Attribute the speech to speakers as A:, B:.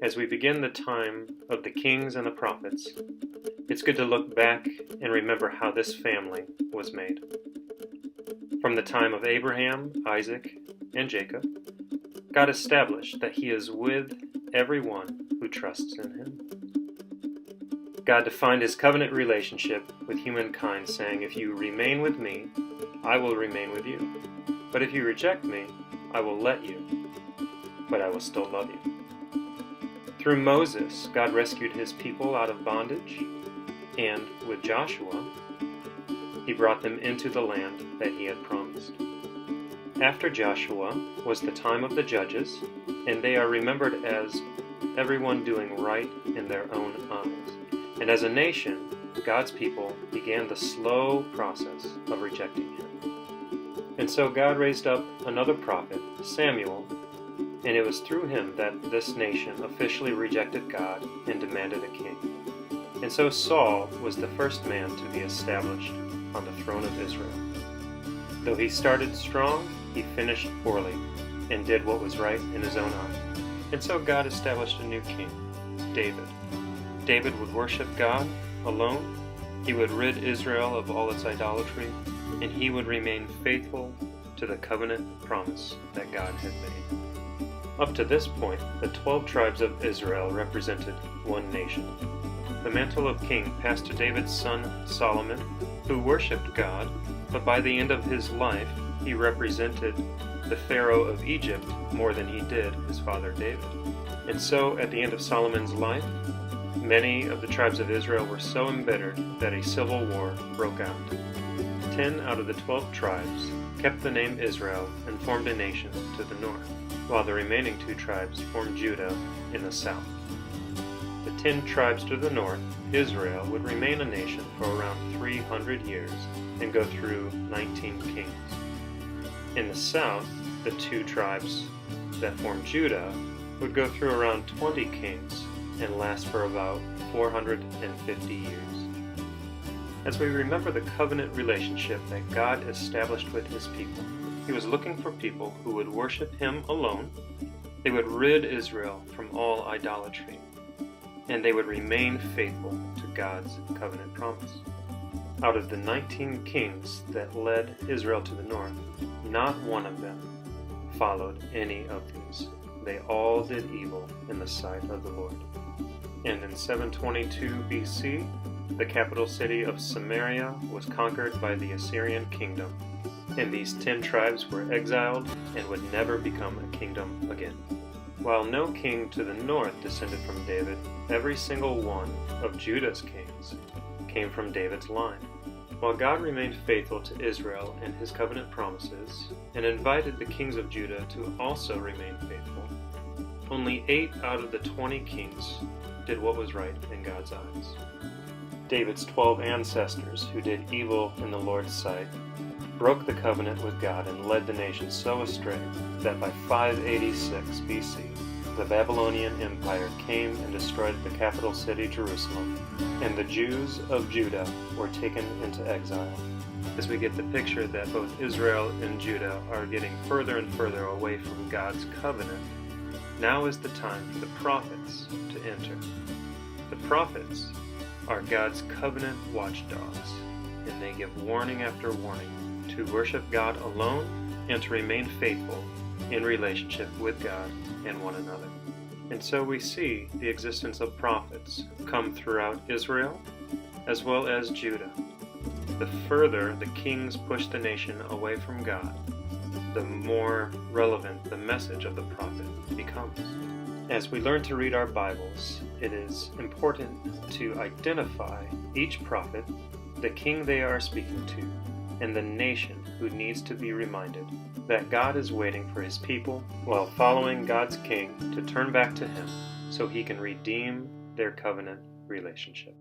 A: As we begin the time of the kings and the prophets, it's good to look back and remember how this family was made. From the time of Abraham, Isaac, and Jacob, God established that He is with everyone who trusts in Him. God defined His covenant relationship with humankind, saying, "If you remain with me, I will remain with you. But if you reject me, I will let you, but I will still love you." Through Moses, God rescued His people out of bondage, and with Joshua, He brought them into the land that He had promised. After Joshua was the time of the judges, and they are remembered as everyone doing right in their own eyes. And as a nation, God's people began the slow process of rejecting Him. And so God raised up another prophet, Samuel, and it was through him that this nation officially rejected God and demanded a king. And so Saul was the first man to be established on the throne of Israel. Though he started strong, he finished poorly and did what was right in his own eyes. And so God established a new king, David. David would worship God alone, he would rid Israel of all its idolatry, and he would remain faithful to the covenant promise that God had made. Up to this point, the 12 tribes of Israel represented one nation. The mantle of king passed to David's son Solomon, who worshipped God, but by the end of his life, he represented the Pharaoh of Egypt more than he did his father David. And so, at the end of Solomon's life, many of the tribes of Israel were so embittered that a civil war broke out. 10 out of the 12 tribes kept the name Israel and formed a nation to the north, while the remaining 2 tribes formed Judah in the south. The 10 tribes to the north, Israel, would remain a nation for around 300 years and go through 19 kings. In the south, the 2 tribes that formed Judah would go through around 20 kings and last for about 450 years. As we remember the covenant relationship that God established with His people, He was looking for people who would worship Him alone, they would rid Israel from all idolatry, and they would remain faithful to God's covenant promise. Out of the 19 kings that led Israel to the north, not one of them followed any of these. They all did evil in the sight of the Lord. And in 722 BC, the capital city of Samaria was conquered by the Assyrian kingdom, and these 10 tribes were exiled and would never become a kingdom again. While no king to the north descended from David, every single one of Judah's kings came from David's line. While God remained faithful to Israel and His covenant promises, and invited the kings of Judah to also remain faithful, only 8 out of the 20 kings did what was right in God's eyes. David's 12 ancestors, who did evil in the Lord's sight, broke the covenant with God and led the nation so astray that by 586 BC, the Babylonian Empire came and destroyed the capital city, Jerusalem, and the Jews of Judah were taken into exile. As we get the picture that both Israel and Judah are getting further and further away from God's covenant, now is the time for the prophets to enter. The prophets are God's covenant watchdogs, and they give warning after warning to worship God alone and to remain faithful in relationship with God and one another. And so we see the existence of prophets come throughout Israel as well as Judah. The further the kings push the nation away from God, the more relevant the message of the prophet becomes. As we learn to read our Bibles, it is important to identify each prophet, the king they are speaking to, and the nation who needs to be reminded that God is waiting for His people while following God's king to turn back to Him so He can redeem their covenant relationship.